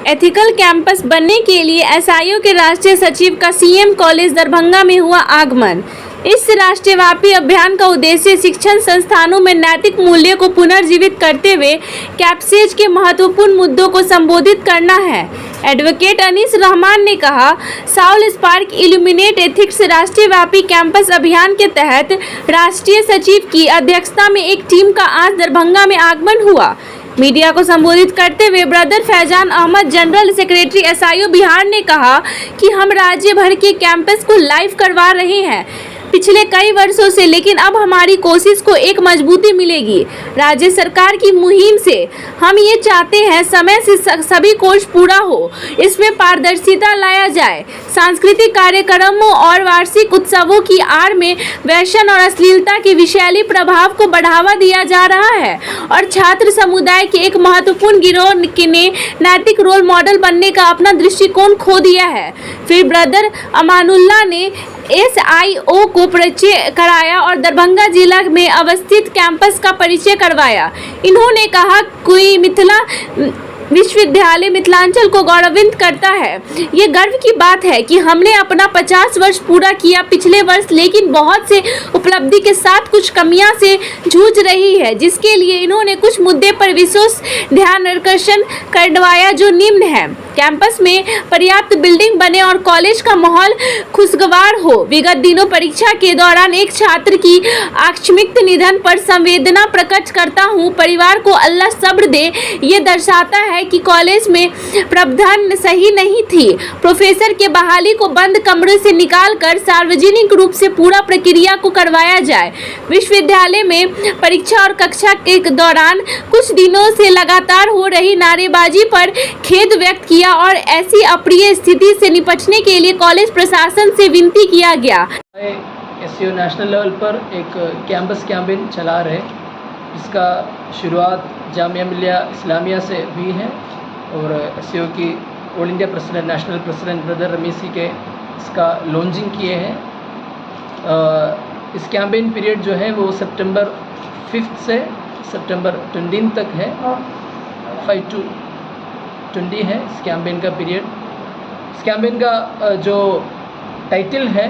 Ethical campus बनने के लिए एसआईओ के राष्ट्रीय सचिव का सीएम कॉलेज दरभंगा में हुआ आगमन। इस राष्ट्रव्यापी अभियान का उद्देश्य शिक्षण संस्थानों में नैतिक मूल्यों को पुनर्जीवित करते हुए कैंपसेज के महत्वपूर्ण मुद्दों को संबोधित करना है। एडवोकेट अनीस रहमान ने कहा, साउल स्पार्क इल्यूमिनेट एथिक्स राष्ट्रव्यापी कैंपस अभियान के तहत राष्ट्रीय सचिव की अध्यक्षता में एक टीम का आज दरभंगा में आगमन हुआ। मीडिया को संबोधित करते हुए brother Faizan Ahmad, general secretary SIO Bihar ने कहा कि हम राज्य भर के कैंपस को लाइव करवा रहे हैं पिछले कई वर्षों से, लेकिन अब हमारी कोशिश को एक मजबूती मिलेगी। राज्य सरकार की मुहिम से हम ये चाहते हैं समय से सभी कोर्स पूरा हो, इसमें पारदर्शिता लाया जाए। सांस्कृतिक कार्यक्रमों और वार्षिक उत्सवों की आड़ में व्यसन और अश्लीलता के विषैली प्रभाव को बढ़ावा दिया जा रहा है और छात्र समुदाय के एक महत्वपूर्ण गिरोह ने नैतिक रोल मॉडल बनने का अपना दृष्टिकोण खो दिया है। फिर ब्रदर अमानुल्लाह ने एसआईओ को परिचय कराया और दरभंगा जिला में अवस्थित कैंपस का परिचय करवाया। इन्होंने कहा कि मिथिला विश्वविद्यालय मिथिलांचल को गौरवान्वित करता है। ये गर्व की बात है कि हमने अपना 50 वर्ष पूरा किया पिछले वर्ष, लेकिन बहुत से उपलब्धि के साथ कुछ कमियां से जूझ रही है, जिसके लिए इन्होंने कुछ मुद्दे पर विशेष ध्यान आकर्षण करवाया, जो निम्न है। कैंपस में पर्याप्त बिल्डिंग बने और कॉलेज का माहौल खुशगवार हो। विगत दिनों परीक्षा के दौरान एक छात्र की आकस्मिक निधन पर संवेदना प्रकट करता हूँ। परिवार को अल्लाह सब्र दे। ये दर्शाता है कि कॉलेज में प्रावधान सही नहीं थी। प्रोफेसर के बहाली को बंद कमरे से निकालकर सार्वजनिक रूप से पूरा प्रक्रिया को करवाया जाए। विश्वविद्यालय में परीक्षा और कक्षा के दौरान कुछ दिनों से लगातार हो रही नारेबाजी पर खेद व्यक्त किया और ऐसी अप्रिय स्थिति से निपटने के लिए कॉलेज प्रशासन से विनती किया गया। एसईओ नेशनल लेवल पर एक कैंपस कैंपेन चला रहे, इसका शुरुआत जामिया मिलिया इस्लामिया से हुई है और एसईओ की all India president, national president brother रमीसी के इसका लॉन्चिंग किए हैं। इस कैंपेन पीरियड जो है वो सितंबर 5 से सितंबर 20 तक है, 5 to 20 है इस कैंपेन का पीरियड। इस कैंपेन का जो टाइटल है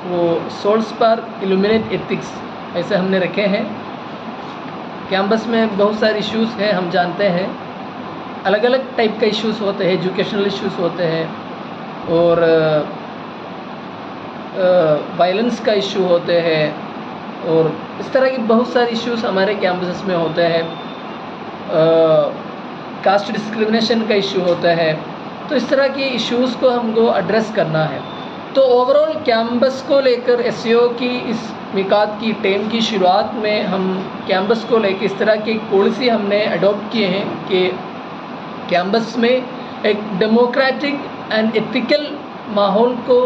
वो साउल स्पार्क इल्यूमिनेट एथिक्स ऐसे हमने रखे हैं। कैंपस में बहुत सारे इश्यूज़ हैं, हम जानते हैं, अलग अलग टाइप का इश्यूज़ होते हैं, एजुकेशनल इश्यूज़ होते हैं और वायलेंस का इशू होते हैं और इस तरह की बहुत सारे इश्यूज़ हमारे कैंपस में होते हैं। कास्ट डिस्क्रिमिनेशन का इशू होता है। तो इस तरह के इश्यूज़ को हमको एड्रेस करना है। तो ओवरऑल कैंपस को लेकर एसईओ की इस मिकात की टीम की शुरुआत में हम कैंपस को लेकर इस तरह की पॉलिसी हमने अडॉप्ट किए हैं कि कैंपस में एक डेमोक्रेटिक एंड एथिकल माहौल को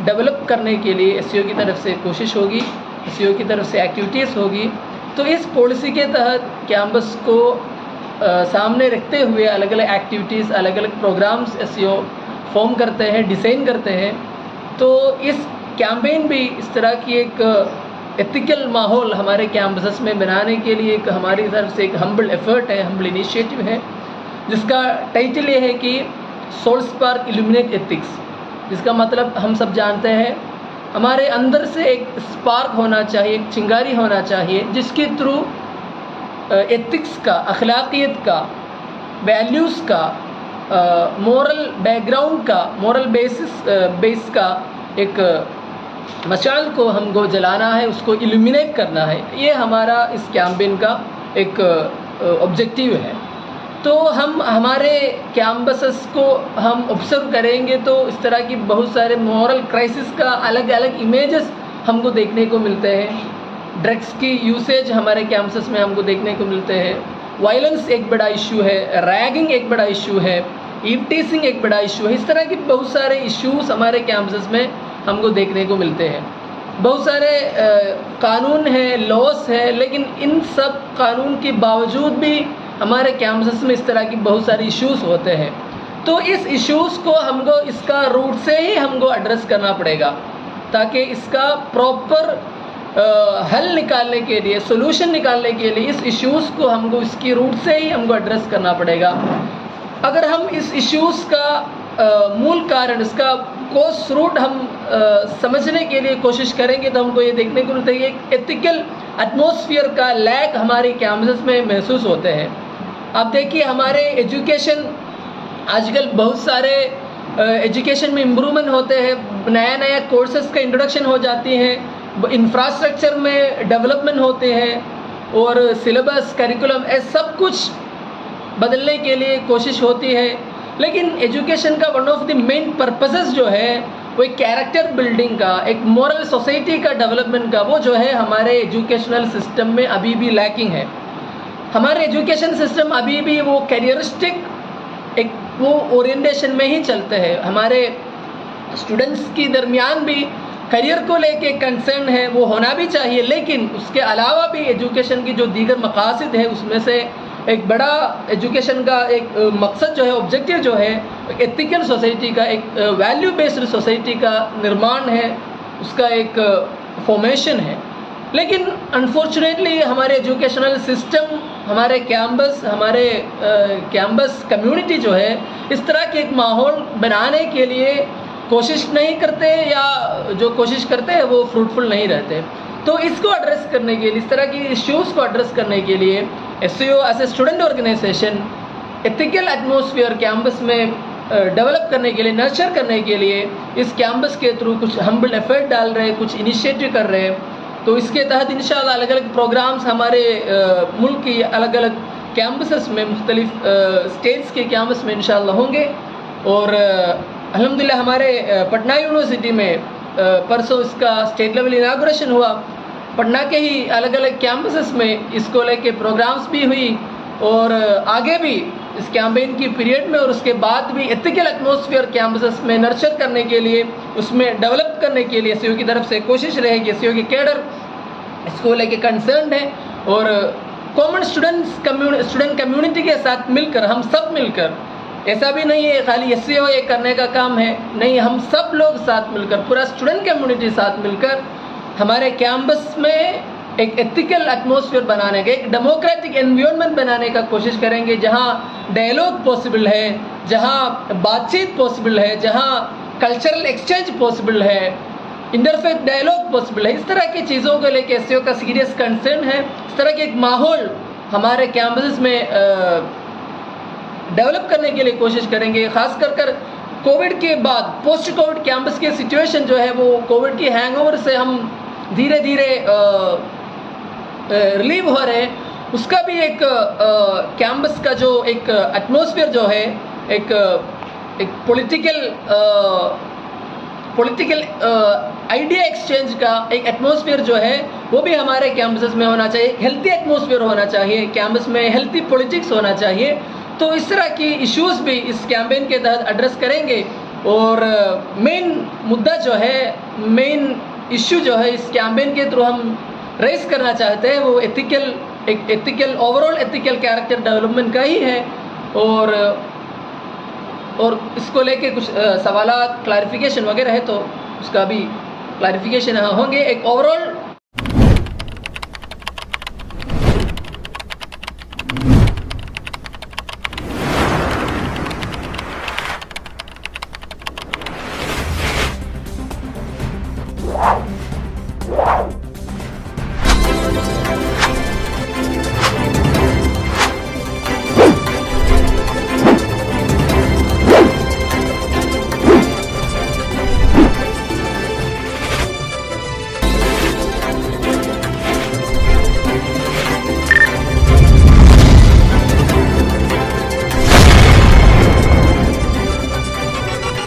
डेवलप करने के लिए एसईओ की तरफ से कोशिश होगी, एसईओ की तरफ से एक्टिविटीज़ होगी। तो इस पॉलिसी के तहत कैंपस को सामने रखते हुए अलग अलग एक्टिविटीज़, अलग अलग प्रोग्राम्स एसईओ फॉर्म करते हैं, डिज़ाइन करते हैं। तो इस कैंपेन भी इस तरह की एक एथिकल माहौल हमारे कैंपस में बनाने के लिए एक हमारी तरफ से एक हम्बल एफर्ट है, हम्बल इनिशिएटिव है, जिसका टाइटल ये है कि साउल स्पार्क इल्यूमिनेट एथिक्स। जिसका मतलब हम सब जानते हैं, हमारे अंदर से एक स्पार्क होना चाहिए, एक चिंगारी होना चाहिए, जिसके थ्रू एथिक्स का, अखलाकियत का, वैल्यूज़ का, मोरल बैकग्राउंड का, मोरल बेस का एक मशाल को हमको जलाना है, उसको इल्यूमिनेट करना है। ये हमारा इस कैंपेन का एक ऑब्जेक्टिव है। तो हम हमारे कैंपसेस को हम ऑब्जर्व करेंगे तो इस तरह की बहुत सारे मोरल क्राइसिस का अलग अलग इमेजेस हमको देखने को मिलते हैं। ड्रग्स की यूसेज हमारे कैंपस में हमको देखने को मिलते हैं। वायलेंस एक बड़ा इशू है, रैगिंग एक बड़ा इशू है, ईव टीजिंग एक बड़ा इशू है। इस तरह के बहुत सारे इश्यूज हमारे कैंपस में हमको देखने को मिलते हैं। बहुत सारे कानून हैं, लॉस है, लेकिन इन सब कानून के बावजूद भी हमारे कैंपस में इस तरह की बहुत सारे इश्यूज होते हैं। तो इस इश्यूज़ को हमको इसका रूट से ही हमको एड्रेस करना पड़ेगा, ताकि इसका प्रॉपर हल निकालने के लिए, सोल्यूशन निकालने के लिए इस इश्यूज़ को हमको इसकी रूट से ही हमको एड्रेस करना पड़ेगा। अगर हम इस इश्यूज़ का मूल कारण, इसका कोस रूट हम समझने के लिए कोशिश करेंगे तो हमको ये देखने को मिलता है कि एक एथिकल एटमॉस्फेयर का लैक हमारे कैंपस में महसूस होते हैं। आप देखिए हमारे एजुकेशन आजकल बहुत सारे एजुकेशन में इम्प्रूवमेंट होते हैं, नया नया कोर्सेज का इंट्रोडक्शन हो जाती हैं, इंफ्रास्ट्रक्चर में डेवलपमेंट होते हैं और सिलेबस करिकुलम सब कुछ बदलने के लिए कोशिश होती है। लेकिन एजुकेशन का one of the main purposes जो है वो एक कैरेक्टर बिल्डिंग का, एक मॉरल सोसाइटी का डेवलपमेंट का, वो जो है हमारे एजुकेशनल सिस्टम में अभी भी लैकिंग है। हमारे एजुकेशन सिस्टम अभी भी वो कैरियरिस्टिक एक वो ओरिएंटेशन में ही चलते हैं। हमारे स्टूडेंट्स की दरमियान भी करियर को लेके कंसर्न है, वो होना भी चाहिए, लेकिन उसके अलावा भी एजुकेशन की जो दीगर मकासद है उसमें से एक बड़ा एजुकेशन का एक मकसद जो है, ऑब्जेक्टिव जो है, एथिकल सोसाइटी का, एक वैल्यू बेस्ड सोसाइटी का निर्माण है, उसका एक फॉर्मेशन है। लेकिन अनफॉर्चुनेटली हमारे एजुकेशनल सिस्टम, हमारे कैंपस कम्युनिटी जो है इस तरह के एक माहौल बनाने के लिए कोशिश नहीं करते, या जो कोशिश करते हैं वो फ्रूटफुल नहीं रहते। तो इसको एड्रेस करने के लिए, इस तरह की इश्यूज़ को एड्रेस करने के लिए SCO as a student organization ethical atmosphere campus में डेवलप करने के लिए, नर्चर करने के लिए इस कैंपस के थ्रू कुछ हम्बल एफर्ट डाल रहे हैं, कुछ इनिशिएटिव कर रहे हैं। तो इसके तहत इंशाल्लाह अलग अलग प्रोग्राम्स हमारे मुल्क की अलग अलग कैंपसेस में, मुख्तलिफ स्टेट्स के कैंपस में इंशाल्लाह होंगे। और अल्हम्दुलिल्लाह हमारे पटना यूनिवर्सिटी में परसों इसका स्टेट लेवल इनागुरेशन हुआ। पटना के ही अलग अलग कैंपसेस में इसको लेके प्रोग्राम्स भी हुई, और आगे भी इस कैंपेन की पीरियड में और उसके बाद भी एथिकल एटमॉस्फेयर कैंपसेस में नर्चर करने के लिए, उसमें डेवलप करने के लिए SCO की तरफ से कोशिश रहेगी। SCO के कैडर इसको लेके कंसर्न है, और कॉमन स्टूडेंट कम्युनिटी के साथ मिलकर, हम सब मिलकर, ऐसा भी नहीं है खाली SCO ये करने का काम है, नहीं, हम सब लोग साथ मिलकर, पूरा स्टूडेंट कम्युनिटी साथ मिलकर हमारे कैंपस में एक एथिकल एटमॉस्फेयर बनाने का, एक डेमोक्रेटिक एनवायरनमेंट बनाने का कोशिश करेंगे, जहां डायलॉग पॉसिबल है, जहां बातचीत पॉसिबल है, जहां कल्चरल एक्सचेंज पॉसिबल है, इंटरफेथ डायलॉग पॉसिबल है। इस तरह की चीज़ों को लेकर SCO का सीरियस कंसर्न है। इस तरह के एक माहौल हमारे कैंपस में डेवलप करने के लिए कोशिश करेंगे। ख़ास कर कोविड के बाद, पोस्ट कोविड कैंपस के सिचुएशन जो है वो कोविड की हैंगओवर से हम धीरे धीरे रिलीव हो रहे हैं। उसका भी एक कैंपस का जो एक एटमॉस्फेयर जो है, एक पॉलिटिकल आइडिया एक्सचेंज का एक एटमॉस्फेयर जो है वो भी हमारे कैंपसेस में होना चाहिए। हेल्थी एटमॉस्फेयर होना चाहिए, कैंपस में हेल्थी पॉलिटिक्स होना चाहिए। तो इस तरह की इश्यूज़ भी इस कैंपेन के तहत एड्रेस करेंगे। और मेन मुद्दा जो है, मेन इश्यू जो है इस कैंपेन के थ्रू हम रेस करना चाहते हैं वो ethical overall ethical character development का ही है। और इसको लेके कुछ सवालात, क्लैरिफिकेशन वगैरह है तो उसका भी क्लैरिफिकेशन होंगे। एक ओवरऑल